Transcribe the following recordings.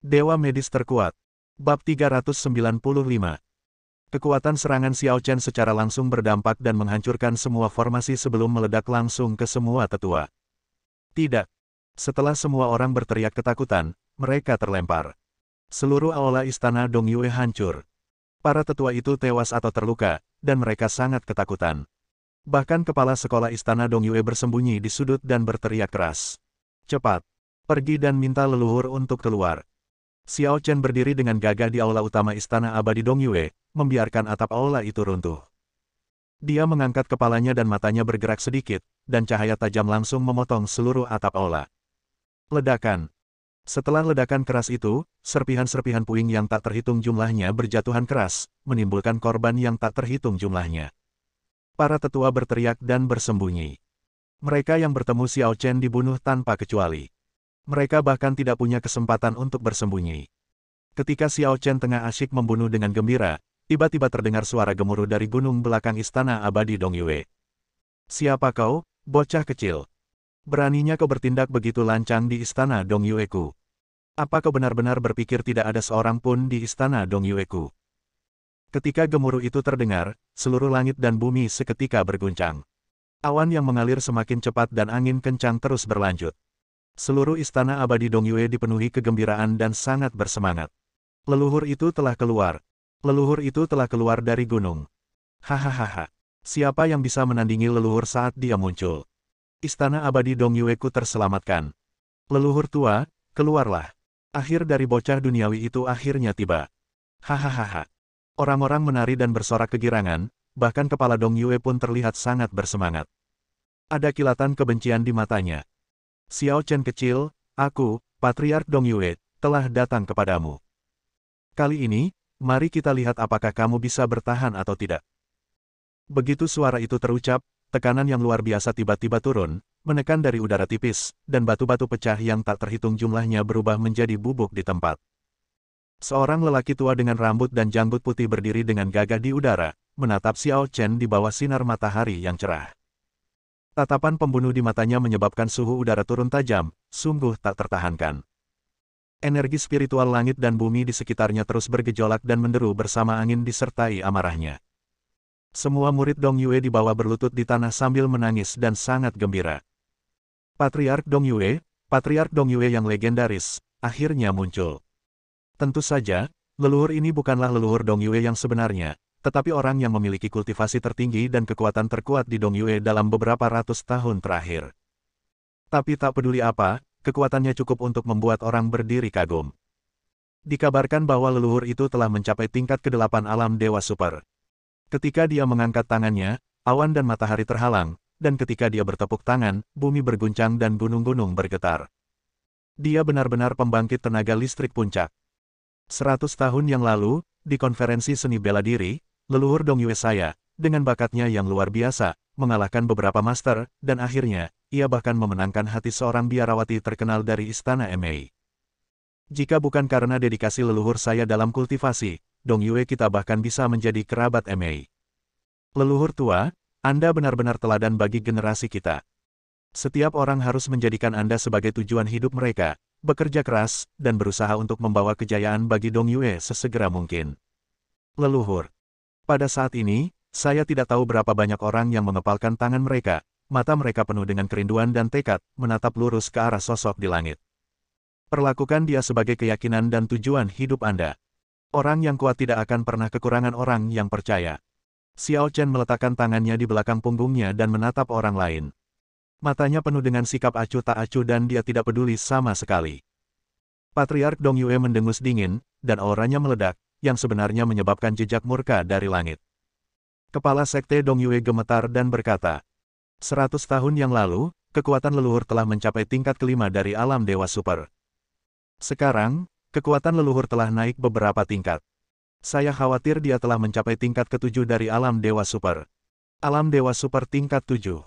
Dewa Medis Terkuat. Bab 395. Kekuatan serangan Xiao Chen secara langsung berdampak dan menghancurkan semua formasi sebelum meledak langsung ke semua tetua. Tidak. Setelah semua orang berteriak ketakutan, mereka terlempar. Seluruh aula istana Dongyue hancur. Para tetua itu tewas atau terluka, dan mereka sangat ketakutan. Bahkan kepala sekolah istana Dongyue bersembunyi di sudut dan berteriak keras. Cepat, pergi dan minta leluhur untuk keluar. Xiao Chen berdiri dengan gagah di aula utama istana abadi Dongyue, membiarkan atap aula itu runtuh. Dia mengangkat kepalanya dan matanya bergerak sedikit, dan cahaya tajam langsung memotong seluruh atap aula. Ledakan. Setelah ledakan keras itu, serpihan-serpihan puing yang tak terhitung jumlahnya berjatuhan keras, menimbulkan korban yang tak terhitung jumlahnya. Para tetua berteriak dan bersembunyi. Mereka yang bertemu Xiao Chen dibunuh tanpa kecuali. Mereka bahkan tidak punya kesempatan untuk bersembunyi. Ketika Xiao Chen tengah asyik membunuh dengan gembira, tiba-tiba terdengar suara gemuruh dari gunung belakang istana abadi Dongyue. Siapa kau, bocah kecil? Beraninya kau bertindak begitu lancang di istana Dongyue-ku? Apa kau benar-benar berpikir tidak ada seorang pun di istana Dongyue-ku? Ketika gemuruh itu terdengar, seluruh langit dan bumi seketika berguncang. Awan yang mengalir semakin cepat dan angin kencang terus berlanjut. Seluruh istana abadi Dongyue dipenuhi kegembiraan dan sangat bersemangat. Leluhur itu telah keluar. Leluhur itu telah keluar dari gunung. Hahaha. Siapa yang bisa menandingi leluhur saat dia muncul? Istana abadi Dongyue-ku terselamatkan. Leluhur tua, keluarlah. Akhir dari bocah duniawi itu akhirnya tiba. Hahaha. Orang-orang menari dan bersorak kegirangan, bahkan kepala Dongyue pun terlihat sangat bersemangat. Ada kilatan kebencian di matanya. Xiao Chen kecil, aku, Patriark Dongyue, telah datang kepadamu. Kali ini, mari kita lihat apakah kamu bisa bertahan atau tidak. Begitu suara itu terucap, tekanan yang luar biasa tiba-tiba turun, menekan dari udara tipis, dan batu-batu pecah yang tak terhitung jumlahnya berubah menjadi bubuk di tempat. Seorang lelaki tua dengan rambut dan janggut putih berdiri dengan gagah di udara, menatap Xiao Chen di bawah sinar matahari yang cerah. Tatapan pembunuh di matanya menyebabkan suhu udara turun tajam, sungguh tak tertahankan. Energi spiritual langit dan bumi di sekitarnya terus bergejolak dan menderu bersama angin disertai amarahnya. Semua murid Dongyue di bawah berlutut di tanah sambil menangis dan sangat gembira. Patriark Dongyue yang legendaris, akhirnya muncul. Tentu saja, leluhur ini bukanlah leluhur Dongyue yang sebenarnya, tetapi orang yang memiliki kultivasi tertinggi dan kekuatan terkuat di Dongyue dalam beberapa ratus tahun terakhir. Tapi tak peduli apa, kekuatannya cukup untuk membuat orang berdiri kagum. Dikabarkan bahwa leluhur itu telah mencapai tingkat ke-8 alam Dewa Super. Ketika dia mengangkat tangannya, awan dan matahari terhalang, dan ketika dia bertepuk tangan, bumi berguncang dan gunung-gunung bergetar. Dia benar-benar pembangkit tenaga listrik puncak. 100 tahun yang lalu, di konferensi seni bela diri, leluhur Dongyue saya, dengan bakatnya yang luar biasa, mengalahkan beberapa master, dan akhirnya, ia bahkan memenangkan hati seorang biarawati terkenal dari istana MA. Jika bukan karena dedikasi leluhur saya dalam kultivasi, Dongyue kita bahkan bisa menjadi kerabat MA. Leluhur tua, Anda benar-benar teladan bagi generasi kita. Setiap orang harus menjadikan Anda sebagai tujuan hidup mereka, bekerja keras, dan berusaha untuk membawa kejayaan bagi Dongyue sesegera mungkin. Leluhur. Pada saat ini, saya tidak tahu berapa banyak orang yang mengepalkan tangan mereka, mata mereka penuh dengan kerinduan dan tekad, menatap lurus ke arah sosok di langit. Perlakukan dia sebagai keyakinan dan tujuan hidup Anda. Orang yang kuat tidak akan pernah kekurangan orang yang percaya. Xiao Chen meletakkan tangannya di belakang punggungnya dan menatap orang lain. Matanya penuh dengan sikap acuh tak acuh dan dia tidak peduli sama sekali. Patriark Dongyue mendengus dingin, dan auranya meledak, yang sebenarnya menyebabkan jejak murka dari langit. Kepala sekte Dongyue gemetar dan berkata, 100 tahun yang lalu, kekuatan leluhur telah mencapai tingkat ke-5 dari alam Dewa Super. Sekarang, kekuatan leluhur telah naik beberapa tingkat. Saya khawatir dia telah mencapai tingkat ke-7 dari alam Dewa Super. Alam Dewa Super tingkat 7.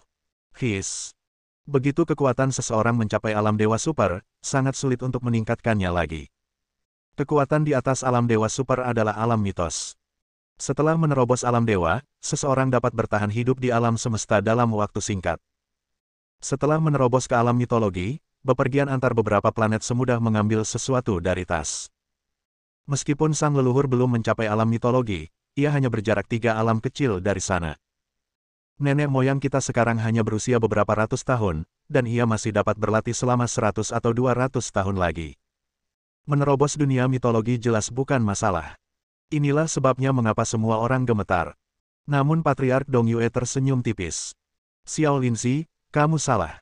His. Begitu kekuatan seseorang mencapai alam Dewa Super, sangat sulit untuk meningkatkannya lagi. Kekuatan di atas alam Dewa Super adalah alam mitos. Setelah menerobos alam dewa, seseorang dapat bertahan hidup di alam semesta dalam waktu singkat. Setelah menerobos ke alam mitologi, bepergian antar beberapa planet semudah mengambil sesuatu dari tas. Meskipun sang leluhur belum mencapai alam mitologi, ia hanya berjarak 3 alam kecil dari sana. Nenek moyang kita sekarang hanya berusia beberapa ratus tahun, dan ia masih dapat berlatih selama 100 atau 200 tahun lagi. Menerobos dunia mitologi jelas bukan masalah. Inilah sebabnya mengapa semua orang gemetar. Namun Patriark Dong Yue tersenyum tipis. Xiao Linzi, kamu salah.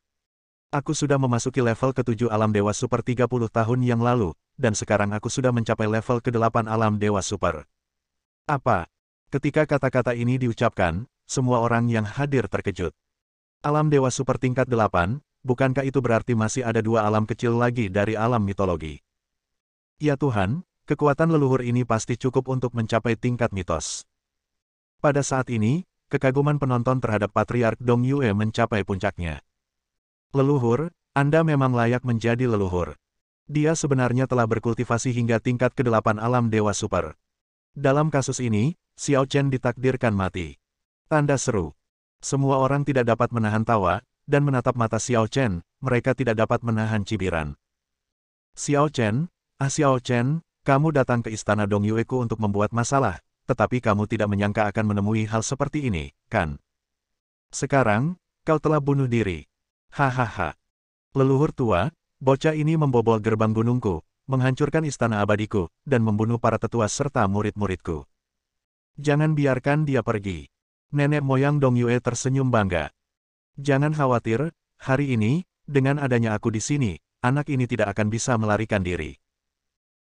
Aku sudah memasuki level ke-7 alam Dewa Super 30 tahun yang lalu, dan sekarang aku sudah mencapai level ke-8 alam Dewa Super. Apa? Ketika kata-kata ini diucapkan, semua orang yang hadir terkejut. Alam Dewa Super tingkat 8, bukankah itu berarti masih ada 2 alam kecil lagi dari alam mitologi? Ya Tuhan, kekuatan leluhur ini pasti cukup untuk mencapai tingkat mitos. Pada saat ini, kekaguman penonton terhadap Patriark Dong Yue mencapai puncaknya. Leluhur, Anda memang layak menjadi leluhur. Dia sebenarnya telah berkultivasi hingga tingkat ke-8 alam Dewa Super. Dalam kasus ini, Xiao Chen ditakdirkan mati. Tanda seru. Semua orang tidak dapat menahan tawa, dan menatap mata Xiao Chen, mereka tidak dapat menahan cibiran. Xiao Chen, Xiao Chen, kamu datang ke istana Dong Yueku untuk membuat masalah, tetapi kamu tidak menyangka akan menemui hal seperti ini, kan? Sekarang, kau telah bunuh diri. Hahaha. Leluhur tua, bocah ini membobol gerbang gunungku, menghancurkan istana abadiku, dan membunuh para tetua serta murid-muridku. Jangan biarkan dia pergi. Nenek moyang Dong Yue tersenyum bangga. Jangan khawatir, hari ini, dengan adanya aku di sini, anak ini tidak akan bisa melarikan diri.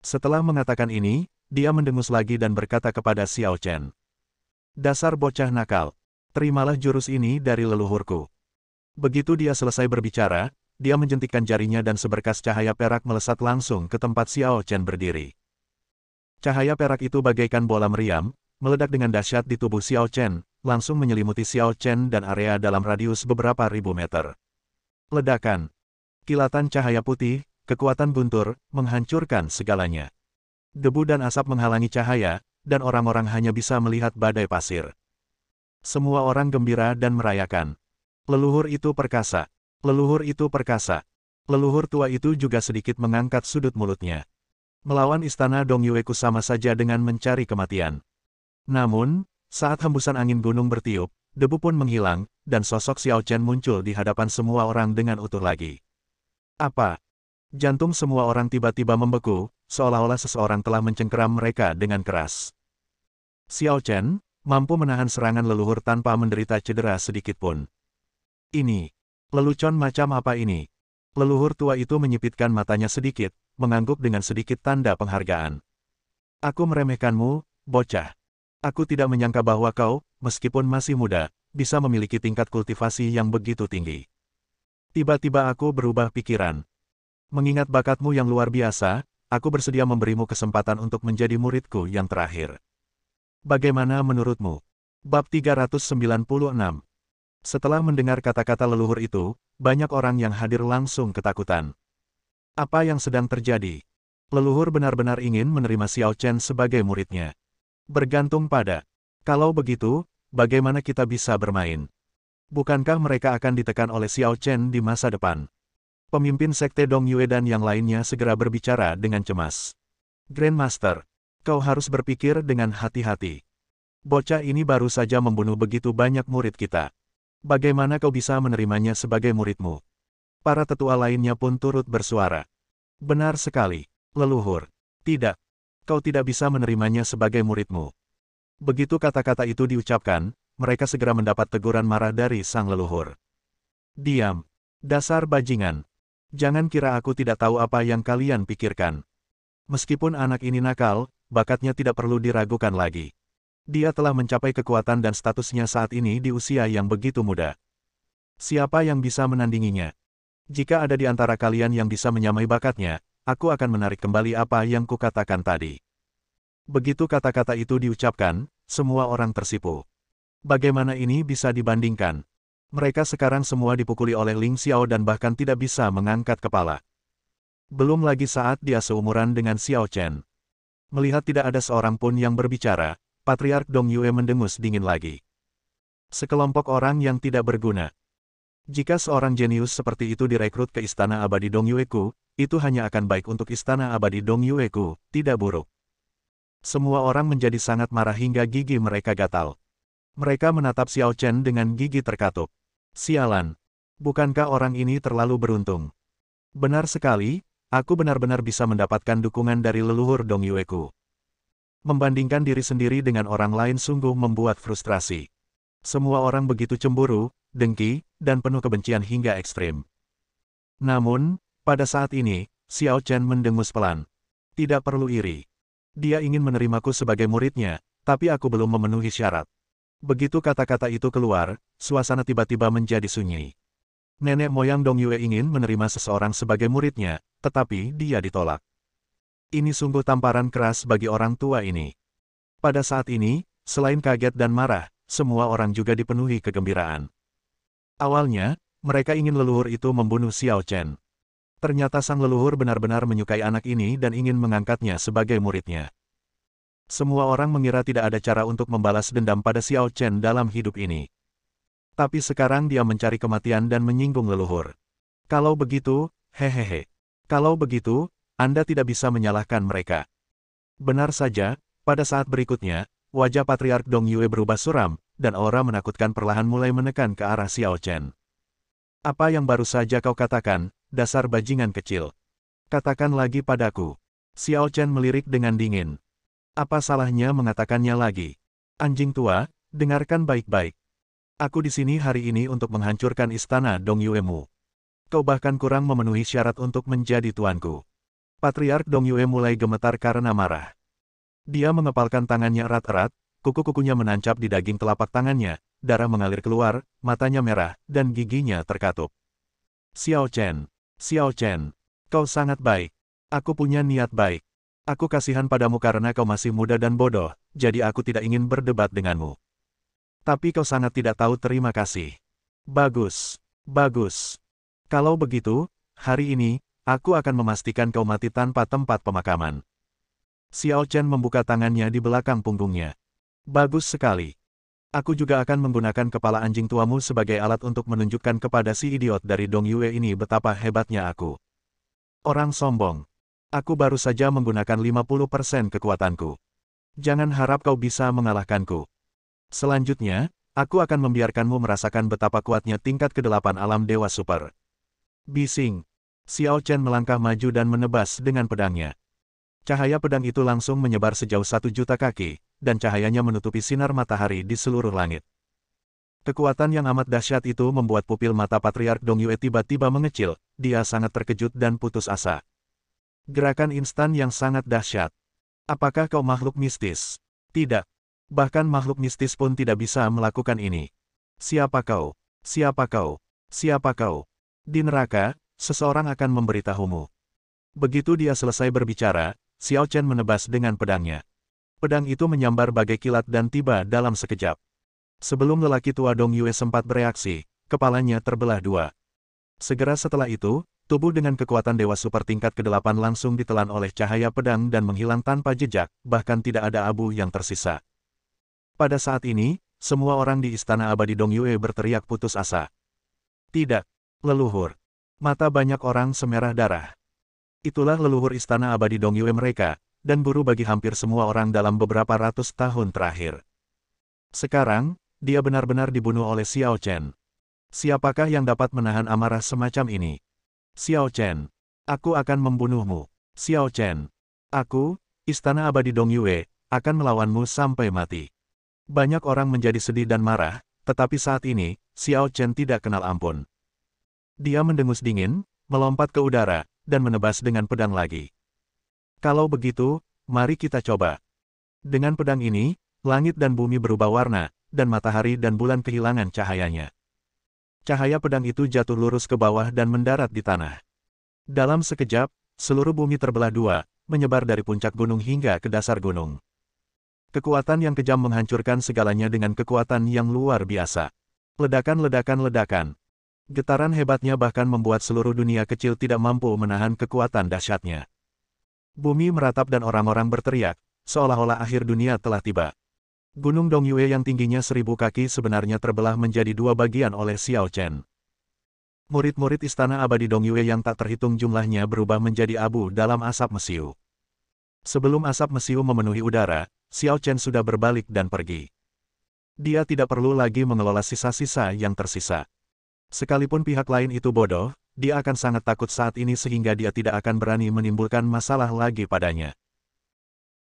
Setelah mengatakan ini, dia mendengus lagi dan berkata kepada Xiao Chen. Dasar bocah nakal, terimalah jurus ini dari leluhurku. Begitu dia selesai berbicara, dia menjentikkan jarinya dan seberkas cahaya perak melesat langsung ke tempat Xiao Chen berdiri. Cahaya perak itu bagaikan bola meriam, meledak dengan dahsyat di tubuh Xiao Chen, langsung menyelimuti Xiao Chen dan area dalam radius beberapa ribu meter. Ledakan. Kilatan cahaya putih, kekuatan guntur, menghancurkan segalanya. Debu dan asap menghalangi cahaya, dan orang-orang hanya bisa melihat badai pasir. Semua orang gembira dan merayakan. Leluhur itu perkasa. Leluhur itu perkasa. Leluhur tua itu juga sedikit mengangkat sudut mulutnya. Melawan istana Dong Yueku sama saja dengan mencari kematian. Namun, saat hembusan angin gunung bertiup, debu pun menghilang, dan sosok Xiao Chen muncul di hadapan semua orang dengan utuh lagi. Apa? Jantung semua orang tiba-tiba membeku, seolah-olah seseorang telah mencengkeram mereka dengan keras. Xiao Chen mampu menahan serangan leluhur tanpa menderita cedera sedikitpun. Ini, lelucon macam apa ini? Leluhur tua itu menyipitkan matanya sedikit, mengangguk dengan sedikit tanda penghargaan. Aku meremehkanmu, bocah. Aku tidak menyangka bahwa kau, meskipun masih muda, bisa memiliki tingkat kultivasi yang begitu tinggi. Tiba-tiba aku berubah pikiran. Mengingat bakatmu yang luar biasa, aku bersedia memberimu kesempatan untuk menjadi muridku yang terakhir. Bagaimana menurutmu? Bab 396. Setelah mendengar kata-kata leluhur itu, banyak orang yang hadir langsung ketakutan. Apa yang sedang terjadi? Leluhur benar-benar ingin menerima Xiao Chen sebagai muridnya. Bergantung pada, kalau begitu, bagaimana kita bisa bermain? Bukankah mereka akan ditekan oleh Xiao Chen di masa depan? Pemimpin Sekte Dong Yue dan yang lainnya segera berbicara dengan cemas. Grandmaster, kau harus berpikir dengan hati-hati. Bocah ini baru saja membunuh begitu banyak murid kita. Bagaimana kau bisa menerimanya sebagai muridmu? Para tetua lainnya pun turut bersuara. Benar sekali, leluhur. Tidak. Kau tidak bisa menerimanya sebagai muridmu. Begitu kata-kata itu diucapkan, mereka segera mendapat teguran marah dari sang leluhur. Diam. Dasar bajingan. Jangan kira aku tidak tahu apa yang kalian pikirkan. Meskipun anak ini nakal, bakatnya tidak perlu diragukan lagi. Dia telah mencapai kekuatan dan statusnya saat ini di usia yang begitu muda. Siapa yang bisa menandinginya? Jika ada di antara kalian yang bisa menyamai bakatnya, aku akan menarik kembali apa yang kukatakan tadi. Begitu kata-kata itu diucapkan, semua orang tersipu. Bagaimana ini bisa dibandingkan? Mereka sekarang semua dipukuli oleh Ling Xiao dan bahkan tidak bisa mengangkat kepala. Belum lagi saat dia seumuran dengan Xiao Chen. Melihat tidak ada seorang pun yang berbicara, Patriark Dong Yue mendengus dingin lagi. Sekelompok orang yang tidak berguna. Jika seorang jenius seperti itu direkrut ke Istana Abadi Dongyueku, itu hanya akan baik untuk Istana Abadi Dongyueku, tidak buruk. Semua orang menjadi sangat marah hingga gigi mereka gatal. Mereka menatap Xiao Chen dengan gigi terkatup. Sialan. Bukankah orang ini terlalu beruntung? Benar sekali, aku benar-benar bisa mendapatkan dukungan dari leluhur Dongyueku. Membandingkan diri sendiri dengan orang lain sungguh membuat frustrasi. Semua orang begitu cemburu, dengki, dan penuh kebencian hingga ekstrim. Namun, pada saat ini, Xiao Chen mendengus pelan. Tidak perlu iri. Dia ingin menerimaku sebagai muridnya, tapi aku belum memenuhi syarat. Begitu kata-kata itu keluar, suasana tiba-tiba menjadi sunyi. Nenek moyang Dongyue ingin menerima seseorang sebagai muridnya, tetapi dia ditolak. Ini sungguh tamparan keras bagi orang tua ini. Pada saat ini, selain kaget dan marah, semua orang juga dipenuhi kegembiraan. Awalnya, mereka ingin leluhur itu membunuh Xiao Chen. Ternyata sang leluhur benar-benar menyukai anak ini dan ingin mengangkatnya sebagai muridnya. Semua orang mengira tidak ada cara untuk membalas dendam pada Xiao Chen dalam hidup ini. Tapi sekarang dia mencari kematian dan menyinggung leluhur. Kalau begitu, hehehe. Kalau begitu, Anda tidak bisa menyalahkan mereka. Benar saja, pada saat berikutnya, wajah Patriark Dongyue berubah suram, dan aura menakutkan perlahan mulai menekan ke arah Xiao Chen. Apa yang baru saja kau katakan, dasar bajingan kecil? Katakan lagi padaku. Xiao Chen melirik dengan dingin. Apa salahnya mengatakannya lagi? Anjing tua, dengarkan baik-baik. Aku di sini hari ini untuk menghancurkan istana Dongyuemu. Kau bahkan kurang memenuhi syarat untuk menjadi tuanku. Patriark Dongyue mulai gemetar karena marah. Dia mengepalkan tangannya erat-erat, kuku-kukunya menancap di daging telapak tangannya, darah mengalir keluar, matanya merah, dan giginya terkatup. Xiao Chen, kau sangat baik. Aku punya niat baik. Aku kasihan padamu karena kau masih muda dan bodoh, jadi aku tidak ingin berdebat denganmu. Tapi kau sangat tidak tahu terima kasih. Bagus, bagus. Kalau begitu, hari ini, aku akan memastikan kau mati tanpa tempat pemakaman. Xiao Chen membuka tangannya di belakang punggungnya. Bagus sekali. Aku juga akan menggunakan kepala anjing tuamu sebagai alat untuk menunjukkan kepada si idiot dari Dongyue ini betapa hebatnya aku. Orang sombong. Aku baru saja menggunakan 50% kekuatanku. Jangan harap kau bisa mengalahkanku. Selanjutnya, aku akan membiarkanmu merasakan betapa kuatnya tingkat ke-8 alam Dewa Super. Bising. Xiao Chen melangkah maju dan menebas dengan pedangnya. Cahaya pedang itu langsung menyebar sejauh 1.000.000 kaki, dan cahayanya menutupi sinar matahari di seluruh langit. Kekuatan yang amat dahsyat itu membuat pupil mata Patriark Dongyue tiba-tiba mengecil, dia sangat terkejut dan putus asa. Gerakan instan yang sangat dahsyat. Apakah kau makhluk mistis? Tidak. Bahkan makhluk mistis pun tidak bisa melakukan ini. Siapa kau? Siapa kau? Siapa kau? Di neraka, seseorang akan memberitahumu. Begitu dia selesai berbicara, Xiao Chen menebas dengan pedangnya. Pedang itu menyambar bagai kilat dan tiba dalam sekejap. Sebelum lelaki tua Dongyue sempat bereaksi, kepalanya terbelah dua. Segera setelah itu, tubuh dengan kekuatan dewa super tingkat ke-8 langsung ditelan oleh cahaya pedang dan menghilang tanpa jejak, bahkan tidak ada abu yang tersisa. Pada saat ini, semua orang di Istana Abadi Dongyue berteriak putus asa. Tidak, leluhur. Mata banyak orang semerah darah. Itulah leluhur Istana Abadi Dongyue mereka, dan guru bagi hampir semua orang dalam beberapa ratus tahun terakhir. Sekarang, dia benar-benar dibunuh oleh Xiao Chen. Siapakah yang dapat menahan amarah semacam ini? Xiao Chen, aku akan membunuhmu. Xiao Chen, aku, Istana Abadi Dongyue, akan melawanmu sampai mati. Banyak orang menjadi sedih dan marah, tetapi saat ini, Xiao Chen tidak kenal ampun. Dia mendengus dingin, melompat ke udara, dan menebas dengan pedang lagi. Kalau begitu, mari kita coba. Dengan pedang ini, langit dan bumi berubah warna, dan matahari dan bulan kehilangan cahayanya. Cahaya pedang itu jatuh lurus ke bawah dan mendarat di tanah. Dalam sekejap, seluruh bumi terbelah dua, menyebar dari puncak gunung hingga ke dasar gunung. Kekuatan yang kejam menghancurkan segalanya dengan kekuatan yang luar biasa. Ledakan-ledakan-ledakan. Getaran hebatnya bahkan membuat seluruh dunia kecil tidak mampu menahan kekuatan dahsyatnya. Bumi meratap dan orang-orang berteriak, seolah-olah akhir dunia telah tiba. Gunung Dongyue yang tingginya 1000 kaki sebenarnya terbelah menjadi dua bagian oleh Xiao Chen. Murid-murid Istana Abadi Dongyue yang tak terhitung jumlahnya berubah menjadi abu dalam asap mesiu. Sebelum asap mesiu memenuhi udara, Xiao Chen sudah berbalik dan pergi. Dia tidak perlu lagi mengelola sisa-sisa yang tersisa. Sekalipun pihak lain itu bodoh, dia akan sangat takut saat ini sehingga dia tidak akan berani menimbulkan masalah lagi padanya.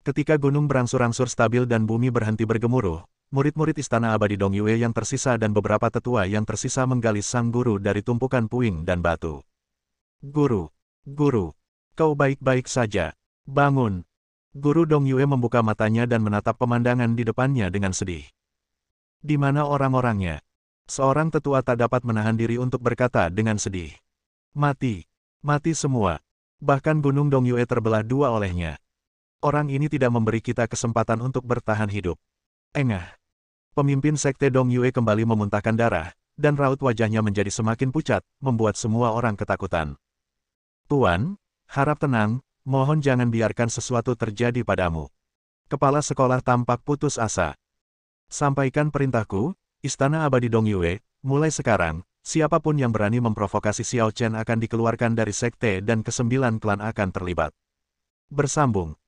Ketika gunung berangsur-angsur stabil dan bumi berhenti bergemuruh, murid-murid Istana Abadi Dongyue yang tersisa dan beberapa tetua yang tersisa menggali sang guru dari tumpukan puing dan batu. Guru, guru, kau baik-baik saja. Bangun. Guru Dongyue membuka matanya dan menatap pemandangan di depannya dengan sedih. Di mana orang-orangnya? Seorang tetua tak dapat menahan diri untuk berkata dengan sedih. Mati. Mati semua. Bahkan Gunung Dongyue terbelah dua olehnya. Orang ini tidak memberi kita kesempatan untuk bertahan hidup. Engah. Pemimpin Sekte Dongyue kembali memuntahkan darah, dan raut wajahnya menjadi semakin pucat, membuat semua orang ketakutan. Tuan, harap tenang, mohon jangan biarkan sesuatu terjadi padamu. Kepala sekolah tampak putus asa. Sampaikan perintahku, Istana Abadi Dongyue, mulai sekarang, siapapun yang berani memprovokasi Xiao Chen akan dikeluarkan dari sekte dan ke-9 klan akan terlibat. Bersambung.